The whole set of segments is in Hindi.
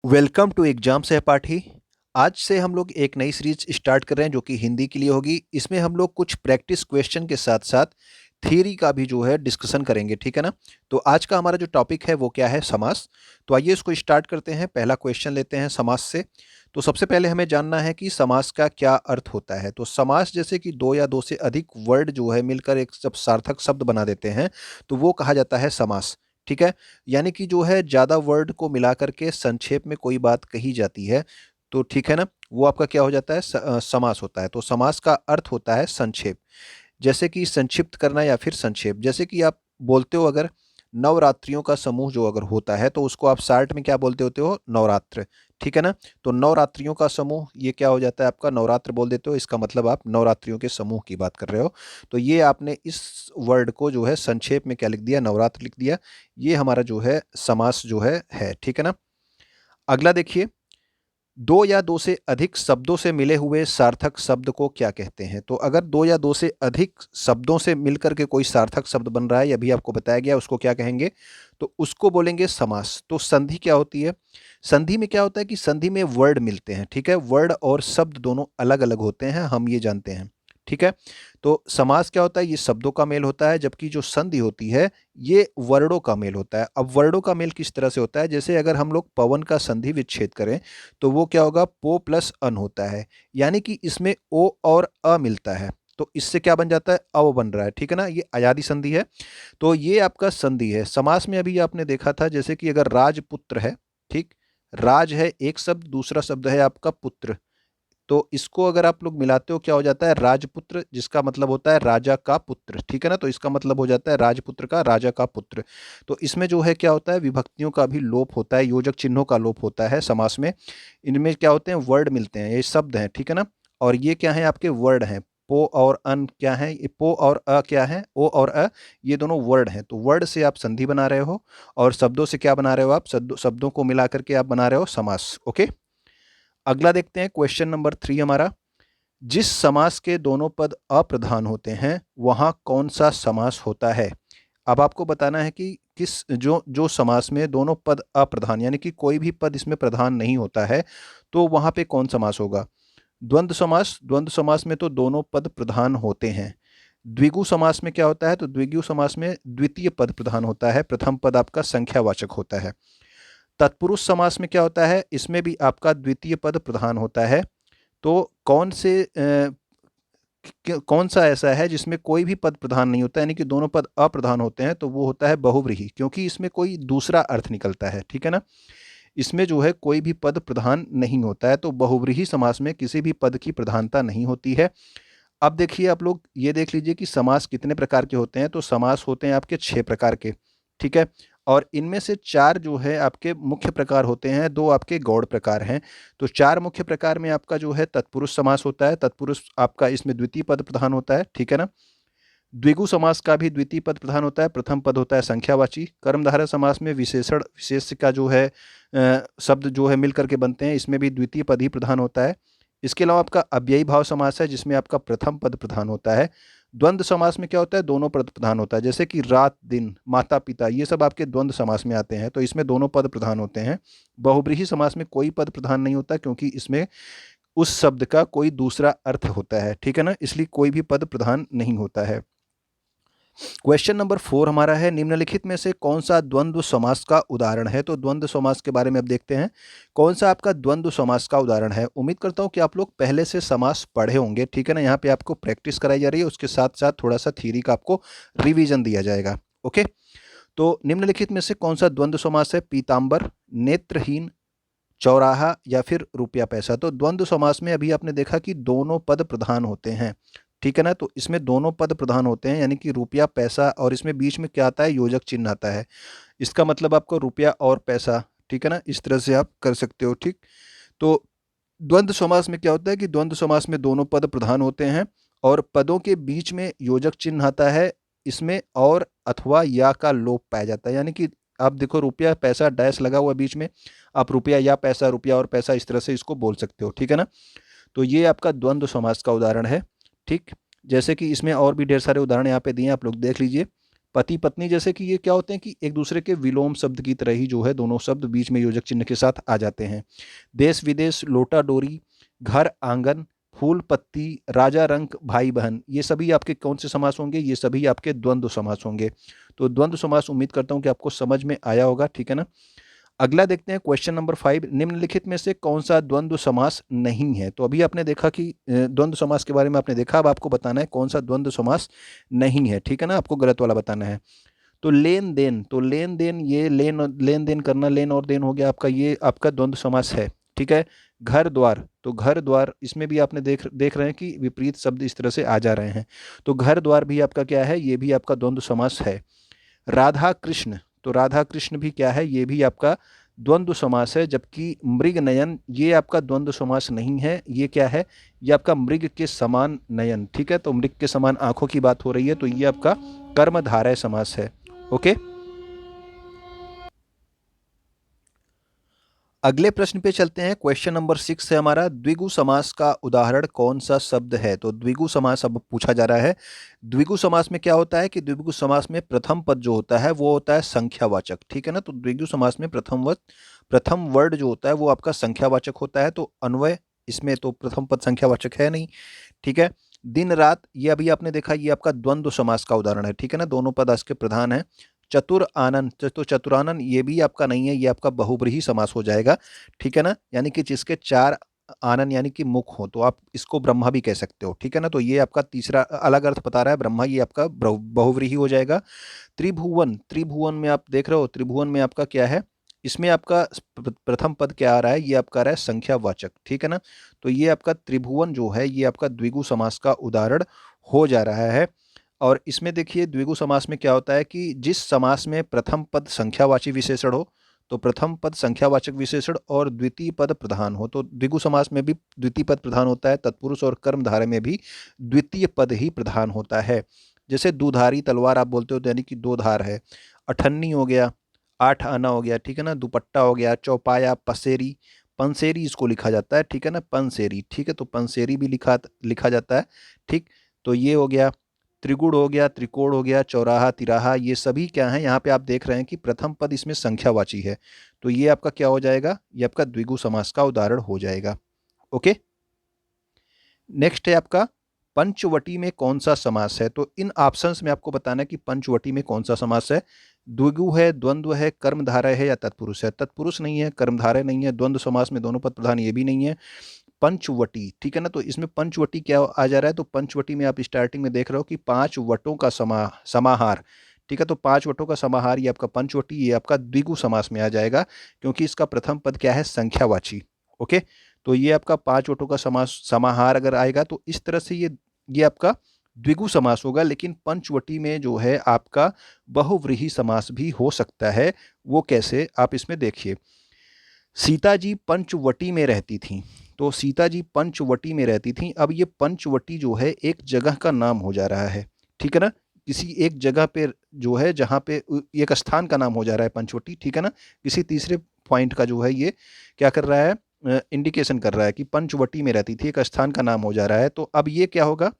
वेलकम टू एग्जाम सहपाठी। आज से हम लोग एक नई सीरीज स्टार्ट कर रहे हैं जो कि हिंदी के लिए होगी। इसमें हम लोग कुछ प्रैक्टिस क्वेश्चन के साथ साथ थ्योरी का भी जो है डिस्कशन करेंगे, ठीक है ना। तो आज का हमारा जो टॉपिक है वो क्या है, समास। तो आइए इसको स्टार्ट करते हैं। पहला क्वेश्चन लेते हैं समास से। तो सबसे पहले हमें जानना है कि समास का क्या अर्थ होता है। तो समास जैसे कि दो या दो से अधिक वर्ड जो है मिलकर एक जब सार्थक शब्द बना देते हैं तो वो कहा जाता है समास, ठीक है। यानी कि जो है ज़्यादा वर्ड को मिला करके संक्षेप में कोई बात कही जाती है, तो ठीक है ना, वो आपका क्या हो जाता है, समास होता है। तो समास का अर्थ होता है संक्षेप, जैसे कि संक्षिप्त करना या फिर संक्षेप। जैसे कि आप बोलते हो अगर नवरात्रियों का समूह जो अगर होता है तो उसको आप शार्ट में क्या बोलते होते हो, नवरात्र, ठीक है ना। तो नवरात्रियों का समूह ये क्या हो जाता है आपका, नवरात्र बोल देते हो। इसका मतलब आप नवरात्रियों के समूह की बात कर रहे हो। तो ये आपने इस वर्ड को जो है संक्षेप में क्या लिख दिया, नवरात्र लिख दिया। ये हमारा जो है समास जो है, ठीक है ना। अगला देखिए, दो या दो से अधिक शब्दों से मिले हुए सार्थक शब्द को क्या कहते हैं। तो अगर दो या दो से अधिक शब्दों से मिलकर के कोई सार्थक शब्द बन रहा है, ये भी आपको बताया गया, उसको क्या कहेंगे, तो उसको बोलेंगे समास। तो संधि क्या होती है, संधि में क्या होता है कि संधि में वर्ड मिलते हैं, ठीक है। वर्ड और शब्द दोनों अलग अलग होते हैं, हम ये जानते हैं, ठीक है। तो समास क्या होता है, ये शब्दों का मेल होता है, जबकि जो संधि होती है ये वर्डों का मेल होता है। अब वर्डों का मेल किस तरह से होता है, जैसे अगर हम लोग पवन का संधि विच्छेद करें तो वो क्या होगा, पो प्लस अन होता है। यानी कि इसमें ओ और अ मिलता है, तो इससे क्या बन जाता है, अव बन रहा है, ठीक है ना। ये अयादि संधि है। तो ये आपका संधि है। समास में अभी आपने देखा था, जैसे कि अगर राजपुत्र है, ठीक, राज है एक शब्द, दूसरा शब्द है आपका पुत्र। तो इसको अगर आप लोग मिलाते हो क्या हो जाता है, राजपुत्र, जिसका मतलब होता है राजा का पुत्र, ठीक है ना। तो इसका मतलब हो जाता है राजपुत्र का, राजा का पुत्र। तो इसमें जो है क्या होता है, विभक्तियों का भी लोप होता है, योजक चिन्हों का लोप होता है समास में। इनमें क्या होते हैं, वर्ड मिलते हैं, ये शब्द हैं, ठीक है ना। और ये क्या है, आपके वर्ड हैं। पो और अन क्या है, ये पो और अ क्या है, ओ और अ, ये दोनों वर्ड हैं। तो वर्ड से आप संधि बना रहे हो और शब्दों से क्या बना रहे हो आप, शब्दों को मिला करके आप बना रहे हो समास। ओके, अगला देखते हैं क्वेश्चन नंबर 3 हमारा। जिस समास के दोनों पद अप्रधान होते हैं वहां कौन सा समास होता है। अब आपको बताना है कि किस जो जो समास में दोनों पद अप्रधान, यानी कि कोई भी पद इसमें प्रधान नहीं होता है, तो वहां पे कौन समास होगा। द्वंद्व समास, द्वंद्व समास में तो दोनों पद प्रधान होते हैं। द्विगु समास में क्या होता है, तो द्विगु समास में द्वितीय पद प्रधान होता है, प्रथम पद आपका संख्यावाचक होता है। तत्पुरुष समास में क्या होता है, इसमें भी आपका द्वितीय पद प्रधान होता है। तो कौन सा ऐसा है जिसमें कोई भी पद प्रधान नहीं होता, यानी कि दोनों पद अप्रधान होते हैं, तो वो होता है बहुव्रीहि, क्योंकि इसमें कोई दूसरा अर्थ निकलता है, ठीक है ना। इसमें जो है कोई भी पद प्रधान नहीं होता है, तो बहुव्रीहि समास में किसी भी पद की प्रधानता नहीं होती है। अब देखिए आप लोग ये देख लीजिए कि समास कितने प्रकार के होते हैं। तो समास होते हैं आपके 6 प्रकार के, ठीक है। और इनमें से 4 जो है आपके मुख्य प्रकार होते हैं, 2 आपके गौड़ प्रकार हैं। तो 4 मुख्य प्रकार में आपका जो है तत्पुरुष समास होता है, तत्पुरुष आपका इसमें द्वितीय पद प्रधान होता है, ठीक है ना। द्विगु समास का भी द्वितीय पद प्रधान होता है, प्रथम पद होता है संख्यावाची। कर्मधारय समास में विशेषण विशेष का जो है शब्द जो है मिल करके बनते हैं, इसमें भी द्वितीय पद ही प्रधान होता है। इसके अलावा आपका अव्ययी भाव समास है, जिसमें आपका प्रथम पद प्रधान होता है। द्वंद्व समास में क्या होता है, दोनों पद प्रधान होता है, जैसे कि रात दिन, माता पिता, ये सब आपके द्वंद्व समास में आते हैं, तो इसमें दोनों पद प्रधान होते हैं। बहुब्रीहि समास में कोई पद प्रधान नहीं होता, क्योंकि इसमें उस शब्द का कोई दूसरा अर्थ होता है, ठीक है ना, इसलिए कोई भी पद प्रधान नहीं होता है। क्वेश्चन नंबर 4 हमारा है, निम्नलिखित में से कौन सा द्वंद्व समास का उदाहरण है। तो द्वंद्व समास के बारे में अब देखते हैं, कौन सा आपका द्वंद्व समास का उदाहरण है। उम्मीद करता हूं कि आप लोग पहले से समास पढ़े होंगे, ठीक है ना। यहाँ पे आपको प्रैक्टिस कराई जा रही है, उसके साथ साथ थोड़ा सा थ्योरी का आपको रिवीजन दिया जाएगा। ओके, तो निम्नलिखित में से कौन सा द्वंद्व समास है, पीताम्बर, नेत्रहीन, चौराहा या फिर रुपया पैसा। तो द्वंद्व समास में अभी आपने देखा कि दोनों पद प्रधान होते हैं, ठीक है ना। तो इसमें दोनों पद प्रधान होते हैं, यानी कि रुपया पैसा, और इसमें बीच में क्या आता है, योजक चिन्ह आता है। इसका मतलब आपको रुपया और पैसा, ठीक है ना, इस तरह से आप कर सकते हो, ठीक। तो द्वंद्व समास में क्या होता है कि द्वंद्व समास में दोनों पद प्रधान होते हैं और पदों के बीच में योजक चिन्ह आता है। इसमें और अथवा या का लोप पाया जाता है, यानी कि आप देखो रुपया पैसा डैश लगा हुआ बीच में, आप रुपया या पैसा, रुपया और पैसा, इस तरह से इसको बोल सकते हो, ठीक है ना। तो ये आपका द्वंद्व समास का उदाहरण है, ठीक। जैसे कि इसमें और भी ढेर सारे उदाहरण यहाँ पे दिए, आप लोग देख लीजिए। पति पत्नी जैसे कि ये क्या होते हैं कि एक दूसरे के विलोम शब्द की तरह ही जो है दोनों शब्द बीच में योजक चिन्ह के साथ आ जाते हैं। देश विदेश, लोटा डोरी, घर आंगन, फूल पत्ती, राजा रंक, भाई बहन, ये सभी आपके कौन से समास होंगे? ये सभी आपके द्वंद्व समास होंगे। तो द्वंद्व समास उम्मीद करता हूं कि आपको समझ में आया होगा, ठीक है ना। अगला देखते हैं क्वेश्चन नंबर 5, निम्नलिखित में से कौन सा द्वंद्व समास नहीं है? तो अभी आपने देखा कि द्वंद्व समास के बारे में आपने देखा, अब आपको बताना है कौन सा द्वंद्व समास नहीं है, ठीक है ना, आपको गलत वाला बताना है। तो लेन देन, तो लेन देन, ये लेन देन करना, लेन और देन हो गया आपका, ये आपका द्वंद्व समास है, ठीक है। घर द्वार, तो घर द्वार, इसमें भी आपने देख रहे हैं कि विपरीत शब्द इस तरह से आ जा रहे हैं। तो घर द्वार भी आपका क्या है? ये भी आपका द्वंद्व समास है। राधा कृष्ण, तो राधा कृष्ण भी क्या है? ये भी आपका द्वंद्व समास है। जबकि मृग नयन, ये आपका द्वंद्व समास नहीं है, ये क्या है? ये आपका मृग के समान नयन, ठीक है। तो मृग के समान आंखों की बात हो रही है, तो ये आपका कर्मधारय समास है। ओके, अगले प्रश्न पे चलते हैं। क्वेश्चन नंबर 6 है हमारा, द्विगु समास का उदाहरण कौन सा शब्द है? तो द्विगु समास अब पूछा जा रहा है। द्विगु समास में क्या होता है कि द्विगु समास में प्रथम पद जो होता है वो होता है संख्यावाचक, ठीक है ना। तो द्विगु समास में प्रथम वर्ड जो होता है वो आपका संख्यावाचक होता है। तो अन्वय, इसमें तो प्रथम पद संख्यावाचक है नहीं, ठीक है। दिन रात, ये अभी आपने देखा, ये आपका द्वंद्व समास का उदाहरण है, ठीक है ना, दोनों पद इसके प्रधान है। चतुर आनंद, तो चतुरानन ये भी आपका नहीं है, ये आपका बहुब्रीहि समास हो जाएगा, ठीक है ना। यानी कि जिसके चार आनन यानी कि मुख हो, तो आप इसको ब्रह्मा भी कह सकते हो, ठीक है ना। तो ये आपका तीसरा अलग अर्थ बता रहा है ब्रह्मा, ये आपका बहुव्रीहि हो जाएगा। त्रिभुवन, त्रिभुवन में आप देख रहे हो, त्रिभुवन में आपका क्या है? इसमें आपका प्रथम पद क्या आ रहा है? ये आपका आ रहा है संख्यावाचक, ठीक है ना। तो ये आपका त्रिभुवन जो है ये आपका द्विगु समास का उदाहरण हो जा रहा है। और इसमें देखिए द्विगु समास में क्या होता है कि जिस समास में प्रथम पद संख्यावाची विशेषण हो, तो प्रथम पद संख्यावाचक विशेषण और द्वितीय पद प्रधान हो, तो द्विगु समास में भी द्वितीय पद प्रधान होता है। तत्पुरुष और कर्मधारय में भी द्वितीय पद ही प्रधान होता है। जैसे दुधारी तलवार आप बोलते हो, तो यानी कि दो धार है। अठन्नी हो गया, आठ आना हो गया, ठीक है ना। दुपट्टा हो गया, चौपाया, पसेरी, पंसेरी इसको लिखा जाता है, ठीक है ना, पंसेरी, ठीक है। तो पंसेरी भी लिखा लिखा जाता है, ठीक। तो ये हो गया, त्रिगुण हो गया, त्रिकोण हो गया, चौराहा, तिराहा, ये सभी क्या है? यहाँ पे आप देख रहे हैं कि प्रथम पद इसमें संख्यावाची है, तो ये आपका क्या हो जाएगा? ये आपका द्विगु समास का उदाहरण हो जाएगा। ओके, नेक्स्ट है आपका पंचवटी में कौन सा समास है? तो इन ऑप्शंस में आपको बताना है कि पंचवटी में कौन सा समास है। द्विगु है, द्वंद्व है, कर्मधारय है या तत्पुरुष है? तत्पुरुष नहीं है, कर्मधारय नहीं है, द्वंद्व समास में दोनों पद प्रधान ये भी नहीं है। पंचवटी, ठीक है ना। तो इसमें पंचवटी क्या आ जा रहा है? तो पंचवटी में आप स्टार्टिंग में देख रहे हो कि 5 वटों का समाहार, ठीक है। तो 5 वटों का समाहार ये आपका पंचवटी, ये आपका द्विगु समास में आ जाएगा, क्योंकि इसका प्रथम पद क्या है? संख्यावाची। ओके, तो ये आपका 5 वटों का समाहार अगर आएगा तो इस तरह से ये आपका द्विगु समास होगा। लेकिन पंचवटी में जो है आपका बहुव्रीहि समास भी हो सकता है। वो कैसे? आप इसमें देखिए, सीता जी पंचवटी में रहती थी, तो सीता जी पंचवटी में रहती थी। अब ये पंचवटी जो है एक जगह का नाम हो जा रहा है, ठीक है ना। किसी एक जगह पे जो है, जहाँ पे एक स्थान का नाम हो जा रहा है पंचवटी, ठीक है ना। किसी तीसरे पॉइंट का जो है ये क्या कर रहा है? इंडिकेशन कर रहा है कि पंचवटी में रहती थी, एक स्थान का नाम हो जा रहा है। तो अब ये क्या होगा?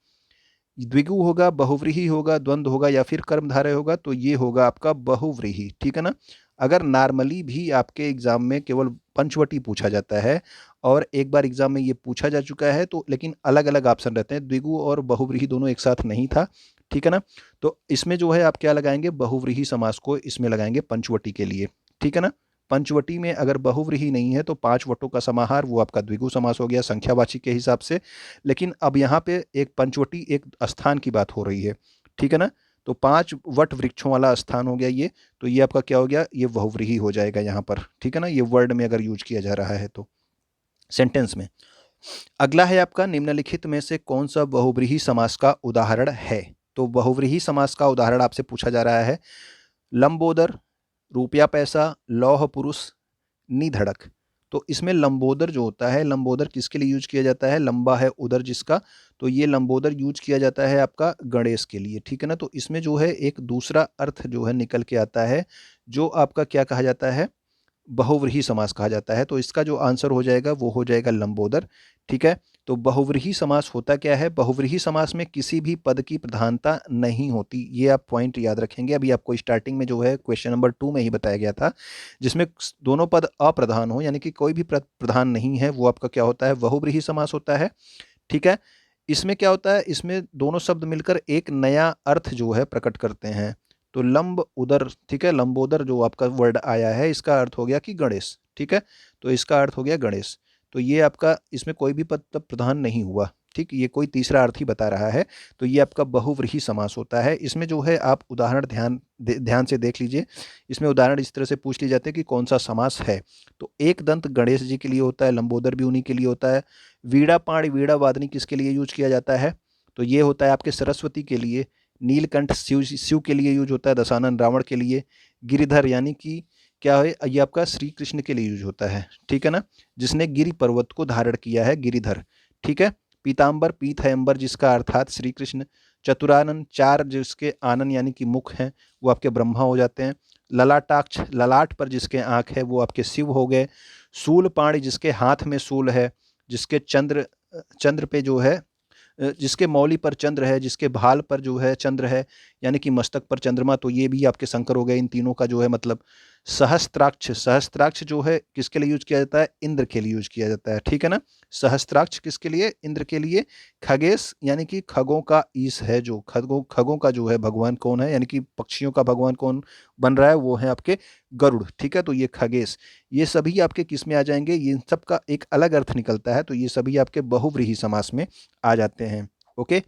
द्विगु होगा, बहुव्रीहि होगा, द्वंद्व होगा या फिर कर्मधारय होगा? तो ये होगा आपका बहुव्रीहि, ठीक है ना। अगर नॉर्मली भी आपके एग्जाम में केवल पंचवटी पूछा जाता है, और एक बार एग्जाम में ये पूछा जा चुका है, तो लेकिन अलग अलग ऑप्शन रहते हैं, द्विगु और बहुव्रीहि दोनों एक साथ नहीं था, ठीक है ना। तो इसमें जो है आप क्या लगाएंगे? बहुव्रीहि समास को इसमें लगाएंगे पंचवटी के लिए, ठीक है ना। पंचवटी में अगर बहुव्रीहि नहीं है तो 5 वटों का समाहार वो आपका द्विगु समास हो गया संख्यावाची के हिसाब से। लेकिन अब यहाँ पे एक पंचवटी एक स्थान की बात हो रही है, ठीक है ना। तो 5 वट वृक्षों वाला स्थान हो गया ये, तो ये आपका क्या हो गया? ये बहुव्रीहि हो जाएगा यहाँ पर, ठीक है ना। ये वर्ड में अगर यूज किया जा रहा है तो सेंटेंस में। अगला है आपका, निम्नलिखित में से कौन सा बहुव्रीहि समास का उदाहरण है? तो बहुव्रीहि समास का उदाहरण आपसे पूछा जा रहा है। लंबोदर, रुपया पैसा, लौह पुरुष, निधड़क। तो इसमें लंबोदर जो होता है, लंबोदर किसके लिए यूज किया जाता है? लंबा है उदर जिसका, तो ये लंबोदर यूज किया जाता है आपका गणेश के लिए, ठीक है ना। तो इसमें जो है एक दूसरा अर्थ जो है निकल के आता है, जो आपका क्या कहा जाता है? बहुव्रीहि समास कहा जाता है। तो इसका जो आंसर हो जाएगा वो हो जाएगा लंबोदर, ठीक है। तो बहुव्रीहि समास होता क्या है? बहुव्रीहि समास में किसी भी पद की प्रधानता नहीं होती, ये आप पॉइंट याद रखेंगे। अभी आपको स्टार्टिंग में जो है क्वेश्चन नंबर 2 में ही बताया गया था, जिसमें दोनों पद अप्रधान हो, यानी कि कोई भी प्रधान नहीं है, वो आपका क्या होता है? बहुव्रीहि समास होता है। ठीक है, इसमें क्या होता है? इसमें दोनों शब्द मिलकर एक नया अर्थ जो है प्रकट करते हैं। तो लंब उदर, ठीक है, लंबोदर जो आपका वर्ड आया है, इसका अर्थ हो गया कि गणेश। ठीक है, तो इसका अर्थ हो गया गणेश। तो ये आपका इसमें कोई भी पद प्रधान नहीं हुआ। ठीक, ये कोई तीसरा अर्थ ही बता रहा है। तो ये आपका बहुव्रीहि समास होता है। इसमें जो है आप उदाहरण ध्यान से देख लीजिए। इसमें उदाहरण इस तरह से पूछ लिए जाते हैं कि कौन सा समास है। तो एक दंत गणेश जी के लिए होता है, लंबोदर भी उन्हीं के लिए होता है। वीणा पाणी वीणा वादनी किसके लिए यूज किया जाता है? तो ये होता है आपके सरस्वती के लिए। नीलकंठ शिव के लिए यूज होता है, दशानन रावण के लिए। गिरिधर यानी कि क्या है? ये आपका श्री कृष्ण के लिए यूज होता है। ठीक है ना, जिसने गिरि पर्वत को धारण किया है, गिरिधर। ठीक है, पीताम्बर, पीत है अंबर, जिसका अर्थात श्री कृष्ण। चतुरानन, चार जिसके आनन यानी कि मुख हैं, वो आपके ब्रह्मा हो जाते हैं। ललाटाक्ष, ललाट पर जिसके आंख है, वो आपके शिव हो गए। शूल पाणी, जिसके हाथ में शूल है, जिसके चंद्र पे जो है, जिसके मौली पर चंद्र है, जिसके भाल पर जो है चंद्र है, यानी कि मस्तक पर चंद्रमा, तो ये भी आपके शंकर हो गए। इन तीनों का जो है मतलब। सहस्त्राक्ष, सहस्त्राक्ष जो है किसके लिए यूज किया जाता है? इंद्र के लिए यूज किया जाता है। ठीक है ना, सहस्त्राक्ष किसके लिए? इंद्र के लिए। खगेश यानी कि खगों का ईश है, जो खगों का जो है भगवान कौन है, यानी कि पक्षियों का भगवान कौन बन रहा है? वो है आपके गरुड़। ठीक है, तो ये खगेश, ये सभी आपके किस में आ जाएंगे? ये सब का एक अलग अर्थ निकलता है, तो ये सभी आपके बहुव्रीहि समास में आ जाते हैं। ओके,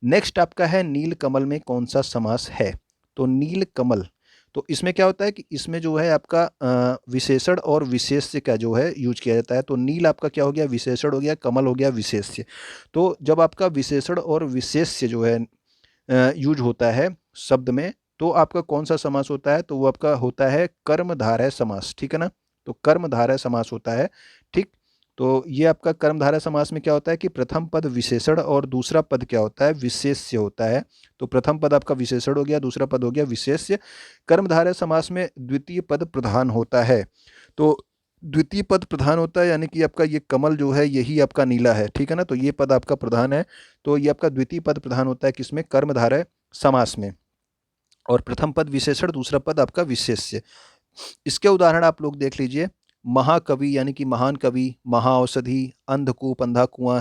नेक्स्ट आपका है नीलकमल में कौन सा समास है? तो नीलकमल, तो इसमें क्या होता है कि इसमें जो है आपका विशेषण और विशेष्य का जो है यूज किया जाता है। तो नील आपका क्या हो गया? विशेषण हो गया, कमल हो गया विशेष्य। तो जब आपका विशेषण और विशेष्य जो है यूज होता है शब्द में, तो आपका कौन सा समास होता है? तो वो आपका होता है कर्मधारय समास। ठीक है ना, तो कर्मधारय समास होता है। ठीक, तो ये आपका कर्मधारय समास में क्या होता है कि प्रथम पद विशेषण और दूसरा पद क्या होता है? विशेष्य होता है। तो प्रथम पद आपका विशेषण हो गया, दूसरा पद हो गया विशेष्य। कर्मधारय समास में द्वितीय पद प्रधान होता है। तो द्वितीय पद प्रधान होता है, यानी कि आपका ये कमल जो है यही आपका नीला है। ठीक है ना, तो ये पद आपका प्रधान है। तो ये आपका द्वितीय पद प्रधान होता है किसमें? कर्मधारय समास में। और प्रथम पद विशेषण, दूसरा पद आपका विशेष्य। इसके उदाहरण आप लोग देख लीजिए। महाकवि यानी कि महान कवि, महाऔषधि, अंधकूप अंधा कुआं,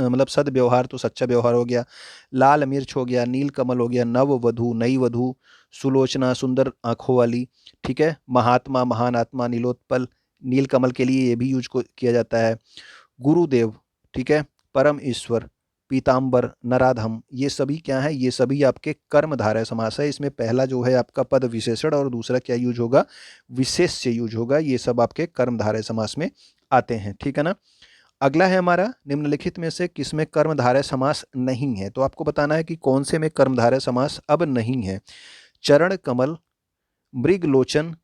मतलब सद व्यवहार, तो सच्चा व्यवहार हो गया। लाल मिर्च हो गया, नील कमल हो गया, नव वधु, नई वधु, सुलोचना सुंदर आंखों वाली। ठीक है, महात्मा, महान आत्मा, नीलोत्पल, नील कमल के लिए ये भी यूज किया जाता है। गुरुदेव, ठीक है, परम ईश्वर, पीताम्बर, नराधम, ये सभी क्या है? ये सभी आपके कर्मधारय समास है। इसमें पहला जो है आपका पद विशेषण और दूसरा क्या यूज होगा? विशेष्य यूज होगा। ये सब आपके कर्मधारय समास में आते हैं। ठीक है ना, अगला है हमारा निम्नलिखित में से किसमें कर्मधारय समास नहीं है? तो आपको बताना है कि कौन से में कर्मधारय समास अब नहीं है। चरण कमल, मृगलोचन,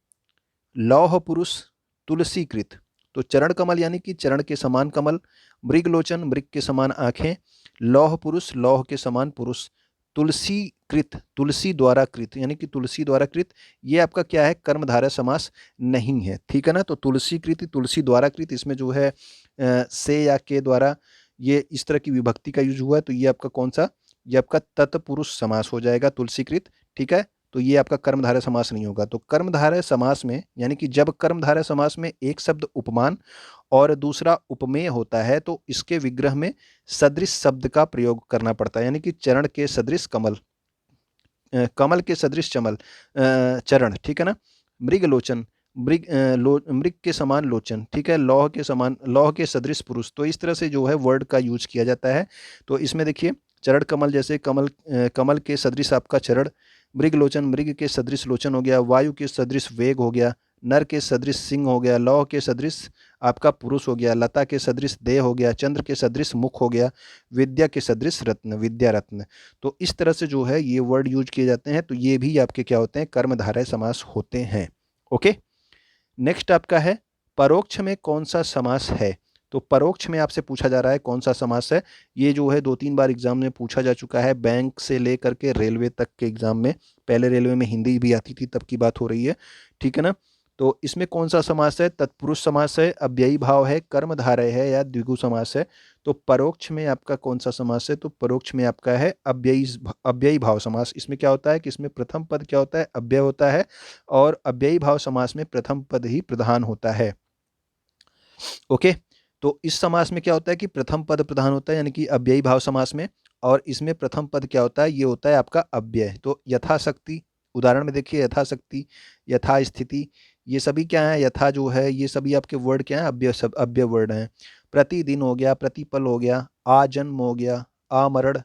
लौह पुरुष, तुलसीकृत। तो चरण कमल यानी कि चरण के समान कमल, मृगलोचन मृग के समान आंखें, लौह पुरुष लौह के समान पुरुष, तुलसी कृत तुलसी द्वारा कृत यानी कि तुलसी द्वारा कृत, ये आपका क्या है? कर्मधारय समास नहीं है। ठीक है ना, तो तुलसी कृत, तुलसी द्वारा कृत, इसमें जो है से या के द्वारा ये इस तरह की विभक्ति का यूज हुआ है। तो ये आपका कौन सा? ये आपका तत्पुरुष समास हो जाएगा, तुलसीकृत। ठीक है, तो ये आपका कर्मधारय समास नहीं होगा। तो कर्मधारय समास में, यानी कि जब कर्मधारय समास में एक शब्द उपमान और दूसरा उपमेय होता है, तो इसके विग्रह में सदृश शब्द का प्रयोग करना पड़ता है। यानी कि चरण के सदृश कमल, कमल के सदृश चरण। ठीक है ना, मृगलोचन, मृग के समान लोचन। ठीक है, लौह के समान, लौह के सदृश पुरुष। तो इस तरह से जो है वर्ड का यूज किया जाता है। तो इसमें देखिए, चरण कमल जैसे कमल के सदृश आपका चरण, मृगलोचन मृग के सदृश लोचन हो गया, वायु के सदृश वेग हो गया, नर के सदृश सिंह हो गया, लौह के सदृश आपका पुरुष हो गया, लता के सदृश देह हो गया, चंद्र के सदृश मुख हो गया, विद्या के सदृश रत्न, विद्या रत्न। तो इस तरह से जो है ये वर्ड यूज किए जाते हैं। तो ये भी आपके क्या होते हैं? कर्मधारय समास होते हैं। ओके, नेक्स्ट आपका है परोक्ष में कौन सा समास है? तो परोक्ष में आपसे पूछा जा रहा है कौन सा समास है। ये जो है 2-3 बार एग्जाम में पूछा जा चुका है, बैंक से लेकर के रेलवे तक के एग्जाम में। पहले रेलवे में हिंदी भी आती थी, तब की बात हो रही है। ठीक है ना, तो इसमें कौन सा समास है? तत्पुरुष समास है, अव्ययी भाव है, कर्मधारय है या द्विगु समास है? तो परोक्ष में आपका कौन सा समास है? तो परोक्ष में आपका है अव्ययी भाव समास। इसमें क्या होता है कि इसमें प्रथम पद क्या होता है? अव्यय होता है, और अव्ययी भाव समास में प्रथम पद ही प्रधान होता है। ओके, तो इस समास में क्या होता है कि प्रथम पद प्रधान होता है, यानी कि अव्ययी भाव समास में, और इसमें प्रथम पद क्या होता है? ये होता है आपका अव्यय। तो यथाशक्ति, उदाहरण में देखिए, यथाशक्ति, यथा स्थिति, ये सभी क्या है? यथा जो है ये सभी आपके वर्ड क्या है? अव्यय, सब अव्यय वर्ड हैं। प्रतिदिन हो गया, प्रतिपल हो गया, आजन्म हो गया, आमरण,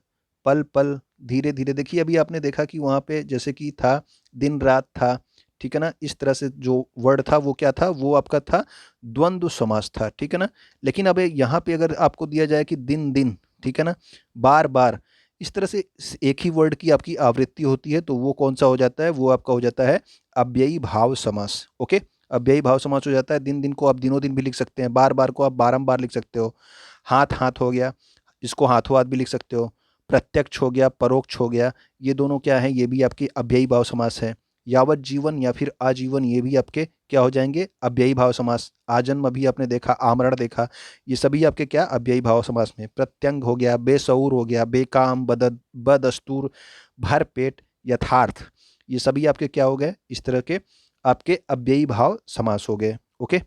पल पल, धीरे धीरे। देखिए अभी आपने देखा कि वहाँ पे जैसे कि था दिन रात था, ठीक है ना, इस तरह से जो वर्ड था वो क्या था? वो आपका था द्वंद्व समास था, ठीक है ना। लेकिन अब यहाँ पे अगर आपको दिया जाए कि दिन दिन, ठीक है ना, बार बार, इस तरह से एक ही वर्ड की आपकी आवृत्ति होती है, तो वो कौन सा हो जाता है? वो आपका हो जाता है अव्ययी भाव समास। ओके, अव्ययी भाव समास हो जाता है। दिन दिन को आप दिनों दिन भी लिख सकते हैं, बार बार को आप बारंबार लिख सकते हो। हाथ हाथ हो गया, इसको हाथों हाथ भी लिख सकते हो। प्रत्यक्ष हो गया, परोक्ष हो गया, ये दोनों क्या है? ये भी आपकी अव्ययी भाव समास है। यावत जीवन या फिर आजीवन, ये भी आपके क्या हो जाएंगे? अव्ययी भाव समास। आजन्म अभी आपने देखा, आमरण देखा, ये सभी आपके क्या? अव्ययी भाव समास में। प्रत्यंग हो गया, बेसऊर हो गया, बेकाम, बदस्तूर, भरपेट, यथार्थ, ये सभी आपके क्या हो गए? इस तरह के आपके अव्ययी भाव समास हो गए। ओके,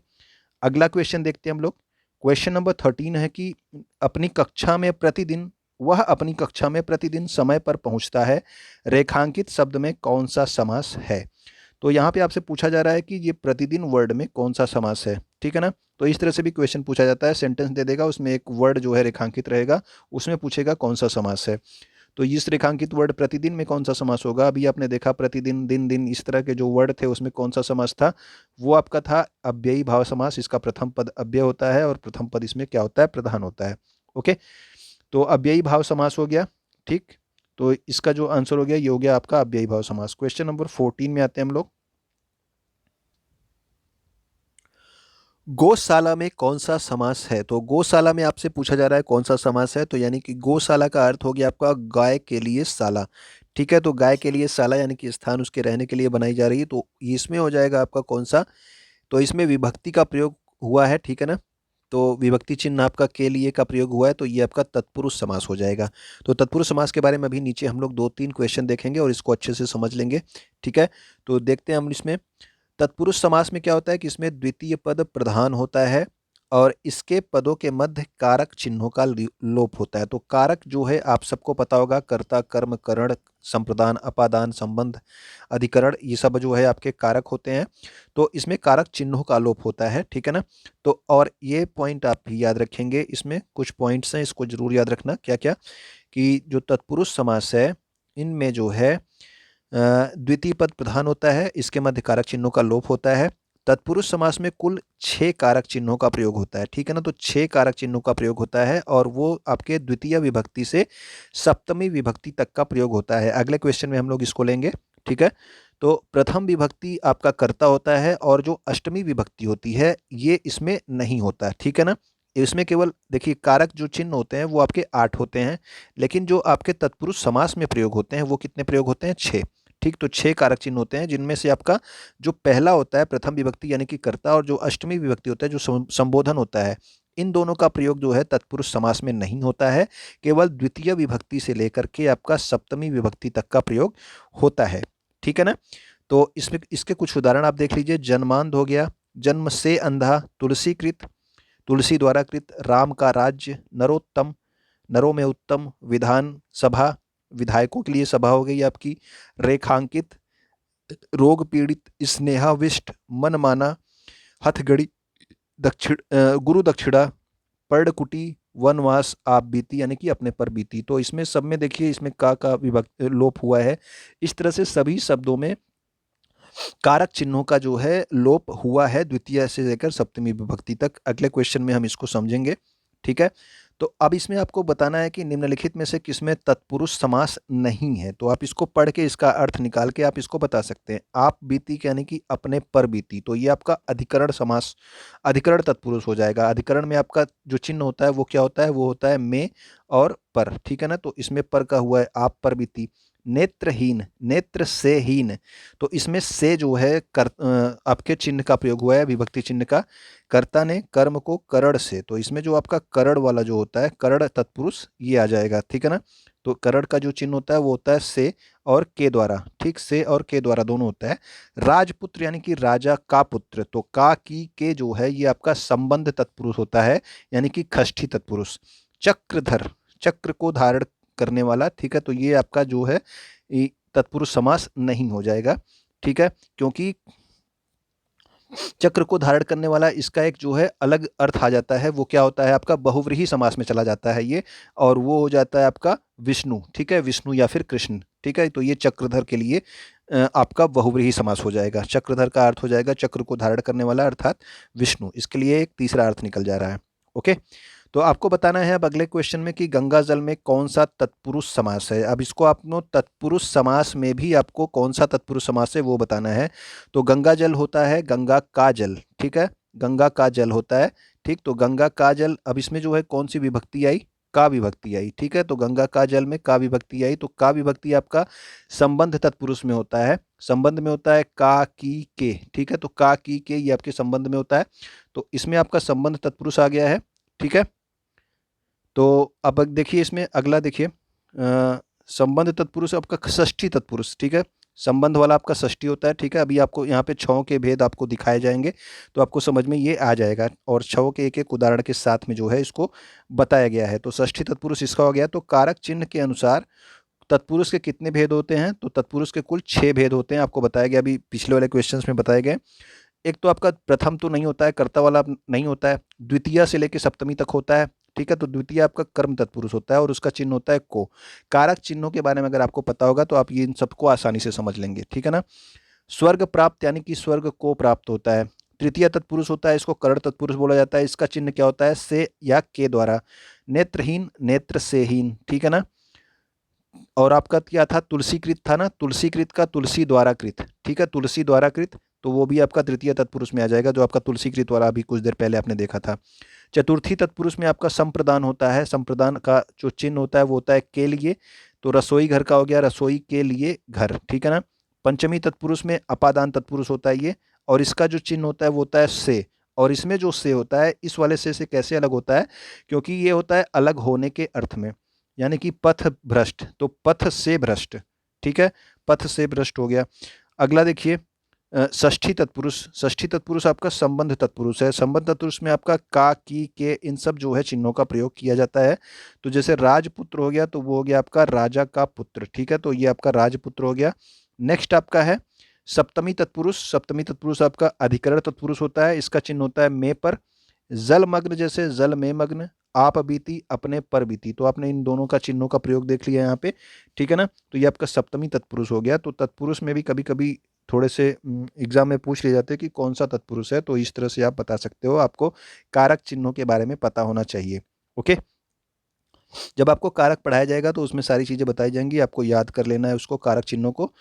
अगला क्वेश्चन देखते हैं हम लोग। क्वेश्चन नंबर 13 है कि अपनी कक्षा में प्रतिदिन, वह अपनी कक्षा में प्रतिदिन समय पर पहुंचता है, रेखांकित शब्द में कौन सा समास है? तो यहाँ पे आपसे पूछा जा रहा है कि ये प्रतिदिन वर्ड में कौन सा समास है, ठीक है ना। तो इस तरह से भी क्वेश्चन पूछा जाता है, सेंटेंस दे देगा, उसमें एक वर्ड जो है रेखांकित रहेगा, उसमें पूछेगा कौन सा समास है। तो इस रेखांकित वर्ड प्रतिदिन में कौन सा समास होगा? अभी आपने देखा प्रतिदिन, दिन दिन, इस तरह के जो वर्ड थे उसमें कौन सा समास था? वो आपका था अव्ययी भाव समास। इसका प्रथम पद अव्यय होता है और प्रथम पद इसमें क्या होता है? प्रधान होता है। ओके, तो अव्ययी भाव समास हो गया, ठीक। तो इसका जो आंसर हो गया ये हो गया आपका अव्ययी भाव समास। क्वेश्चन नंबर 14 में आते हैं हम लोग। गौशाला में कौन सा समास है? तो गौशाला में आपसे पूछा जा रहा है कौन सा समास है, तो यानी कि गौशाला का अर्थ हो गया आपका गाय के लिए शाला, ठीक है। तो गाय के लिए शाला यानी कि स्थान उसके रहने के लिए बनाई जा रही है, तो इसमें हो जाएगा आपका कौन सा? तो इसमें विभक्ति का प्रयोग हुआ है, ठीक है ना। तो विभक्ति चिन्ह आपका के लिए का प्रयोग हुआ है, तो ये आपका तत्पुरुष समास हो जाएगा। तो तत्पुरुष समास के बारे में अभी नीचे हम लोग 2-3 क्वेश्चन देखेंगे और इसको अच्छे से समझ लेंगे, ठीक है। तो देखते हैं हम इसमें। तत्पुरुष समास में क्या होता है कि इसमें द्वितीय पद प्रधान होता है और इसके पदों के मध्य कारक चिन्हों का लोप होता है। तो कारक जो है आप सबको पता होगा, कर्ता, कर्म, करण, संप्रदान, अपादान, संबंध, अधिकरण, ये सब जो है आपके कारक होते हैं। तो इसमें कारक चिन्हों का लोप होता है, ठीक है ना। तो और ये पॉइंट आप भी याद रखेंगे, इसमें कुछ पॉइंट्स हैं, इसको जरूर याद रखना। क्या क्या? कि जो तत्पुरुष समास है इनमें जो है द्वितीय पद प्रधान होता है, इसके मध्य कारक चिन्हों का लोप होता है। तत्पुरुष समास में कुल 6 कारक चिन्हों का प्रयोग होता है, ठीक है ना। तो 6 कारक चिन्हों का प्रयोग होता है और वो आपके द्वितीय विभक्ति से सप्तमी विभक्ति तक का प्रयोग होता है। अगले क्वेश्चन में हम लोग इसको लेंगे, ठीक है। तो प्रथम विभक्ति आपका कर्ता होता है और जो अष्टमी विभक्ति होती है ये इसमें नहीं होता, ठीक है ना। इसमें केवल देखिए कारक जो चिन्ह होते हैं वो आपके 8 होते हैं, लेकिन जो आपके तत्पुरुष समास में प्रयोग होते हैं वो कितने प्रयोग होते हैं? 6, ठीक। तो 6 कारक चिन्ह होते हैं, जिनमें से आपका जो पहला होता है प्रथम विभक्ति यानी कि कर्ता, और जो अष्टमी विभक्ति होता है जो संबोधन होता है, इन दोनों का प्रयोग जो है तत्पुरुष समास में नहीं होता है। केवल द्वितीय विभक्ति से लेकर के आपका सप्तमी विभक्ति तक का प्रयोग होता है, ठीक है ना। तो इसमें इसके कुछ उदाहरण आप देख लीजिए। जन्मांध हो गया, जन्म से अंधा, तुलसीकृत, तुलसी द्वारा कृत, राम का राज्य, नरोत्तम, नरों में उत्तम, विधान सभा, विधायकों के लिए सभा हो गई आपकी, रेखांकित, रोग पीड़ित, स्नेहाविष्ट, मनमाना, हथगड़ी, दक्षिण गुरु दक्षिणा, पर्णकुटी, वनवास, आप बीती यानी कि अपने पर बीती। तो इसमें सब में देखिए इसमें का विभक्त लोप हुआ है। इस तरह से सभी शब्दों में कारक चिन्हों का जो है लोप हुआ है द्वितीय से लेकर सप्तमी विभक्ति तक। अगले क्वेश्चन में हम इसको समझेंगे, ठीक है। तो अब इसमें आपको बताना है कि निम्नलिखित में से किसमें तत्पुरुष समास नहीं है। तो आप इसको पढ़ के इसका अर्थ निकाल के आप इसको बता सकते हैं। आप बीती यानी कि अपने पर बीती, तो ये आपका अधिकरण समास, अधिकरण तत्पुरुष हो जाएगा। अधिकरण में आपका जो चिन्ह होता है वो क्या होता है? वो होता है में और पर, ठीक है ना। तो इसमें पर का हुआ है आप पर बीती। नेत्रहीन, नेत्र से हीन, तो इसमें से जो है आपके चिन्ह का प्रयोग हुआ है, विभक्ति चिन्ह का। कर्ता ने कर्म को करण से, तो इसमें जो आपका करण वाला जो होता है, करण तत्पुरुष, ये आ जाएगा, ठीक है ना। तो करण का जो चिन्ह होता है वो होता है से और के द्वारा, ठीक, से और के द्वारा दोनों होता है। राजपुत्र यानी कि राजा का पुत्र, तो का की के जो है ये आपका संबंध तत्पुरुष होता है, यानी कि षष्ठी तत्पुरुष। चक्रधर, चक्र को धारण करने वाला, ठीक है, तो ये आपका जो है तत्पुरुष समास नहीं हो जाएगा, ठीक है, क्योंकि चक्र को धारण करने वाला, इसका एक जो है अलग अर्थ आ जाता है, वो क्या होता है आपका बहुव्रीहि समास में चला जाता है ये, और वो हो जाता है आपका विष्णु, ठीक है, विष्णु या फिर कृष्ण, ठीक है। तो ये चक्रधर के लिए आपका बहुव्रीहि समास हो जाएगा। चक्रधर का अर्थ हो जाएगा चक्र को धारण करने वाला, अर्थात विष्णु। इसके लिए एक तीसरा अर्थ निकल जा रहा है। ओके, तो आपको बताना है अब अगले क्वेश्चन में कि गंगा जल में कौन सा तत्पुरुष समास है। अब इसको आपको तत्पुरुष समास में भी आपको कौन सा तत्पुरुष समास है वो बताना है। तो गंगा जल होता है गंगा का जल, ठीक है, गंगा का जल होता है, ठीक। तो गंगा का जल, अब इसमें जो है कौन सी विभक्ति आई, का विभक्ति आई, ठीक है। तो गंगा का जल में का विभक्ति आई, तो का विभक्ति आपका संबंध तत्पुरुष में होता है, संबंध में होता है का की के, ठीक है। तो का की के ये आपके संबंध में होता है, तो इसमें आपका संबंध तत्पुरुष आ गया है, ठीक है। तो अब देखिए इसमें अगला देखिए, संबंध तत्पुरुष आपका षष्ठी तत्पुरुष, ठीक है, संबंध वाला आपका षष्ठी होता है, ठीक है। अभी आपको यहाँ पे छयों के भेद आपको दिखाए जाएंगे, तो आपको समझ में ये आ जाएगा, और छयों के एक एक उदाहरण के साथ में जो है इसको बताया गया है। तो षष्ठी तत्पुरुष इसका हो गया। तो कारक चिन्ह के अनुसार तत्पुरुष के कितने भेद होते हैं, तो तत्पुरुष के कुल 6 भेद होते हैं, आपको बताया गया, अभी पिछले वाले क्वेश्चंस में बताए गए। एक तो आपका प्रथम तो नहीं होता है, कर्ता वाला नहीं होता है, द्वितीय से लेकर सप्तमी तक होता है, ठीक है। तो द्वितीय आपका कर्म तत्पुरुष होता है और उसका चिन्ह होता है को। कारक चिन्हों के बारे में अगर आपको पता होगा तो आप ये इन सबको आसानी से समझ लेंगे, ठीक है ना। स्वर्ग प्राप्त यानी कि स्वर्ग को प्राप्त होता है, तृतीय तत्पुरुष होता है, इसको करण तत्पुरुष बोला जाता है, इसका चिन्ह क्या होता है, से या के द्वारा। नेत्रहीन, नेत्र से हीन, ठीक है ना। और आपका क्या था, तुलसीकृत था ना, तुलसीकृत का तुलसी द्वारा कृत, ठीक है, तुलसी द्वारा कृत, तो वो भी आपका तृतीय तत्पुरुष में आ जाएगा, जो आपका तुलसीकृत वाला अभी कुछ देर पहले आपने देखा था। चतुर्थी तत्पुरुष में आपका संप्रदान होता है, संप्रदान का जो चिन्ह होता है वो होता है के लिए, तो रसोई घर का हो गया रसोई के लिए घर, ठीक है ना। पंचमी तत्पुरुष में अपादान तत्पुरुष होता है ये, और इसका जो चिन्ह होता है वो होता है से, और इसमें जो से होता है इस वाले से कैसे अलग होता है, क्योंकि ये होता है अलग होने के अर्थ में, यानी कि पथ भ्रष्ट, तो पथ से भ्रष्ट, ठीक है, पथ से भ्रष्ट हो गया। अगला देखिए, षष्ठी तत्पुरुष, षष्ठी तत्पुरुष आपका संबंध तत्पुरुष है, संबंध तत्पुरुष में आपका का की के इन सब जो है चिन्हों का प्रयोग किया जाता है। तो जैसे राजपुत्र हो गया तो वो हो गया आपका राजा का पुत्र, ठीक है, तो ये आपका राजपुत्र हो गया। नेक्स्ट आपका है सप्तमी तत्पुरुष, सप्तमी तत्पुरुष आपका अधिकरण तत्पुरुष होता है, इसका चिन्ह होता है में पर। जलमग्न, जैसे जल में मग्न, आप बीती अपने पर बीती, तो आपने इन दोनों का चिन्हों का प्रयोग देख लिया यहाँ पे, ठीक है ना। तो ये आपका सप्तमी तत्पुरुष हो गया। तो तत्पुरुष में भी कभी कभी थोड़े से एग्जाम में पूछ लिए जाते हैं कि कौन सा तत्पुरुष है, तो इस तरह से आप बता सकते हो, आपको कारक चिन्हों के बारे में पता होना चाहिए। ओके, जब आपको कारक पढ़ाया जाएगा तो उसमें सारी चीज़ें बताई जाएंगी, आपको याद कर लेना है उसको, कारक चिन्हों को।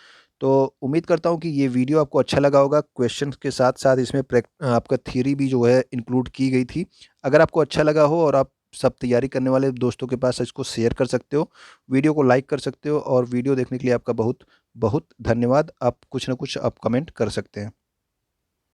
तो उम्मीद करता हूँ कि ये वीडियो आपको अच्छा लगा होगा, क्वेश्चन के साथ साथ इसमें आपका थियरी भी जो है इंक्लूड की गई थी। अगर आपको अच्छा लगा हो और आप सब तैयारी करने वाले दोस्तों के पास इसको शेयर कर सकते हो, वीडियो को लाइक कर सकते हो, और वीडियो देखने के लिए आपका बहुत बहुत धन्यवाद। आप कुछ ना कुछ आप कमेंट कर सकते हैं।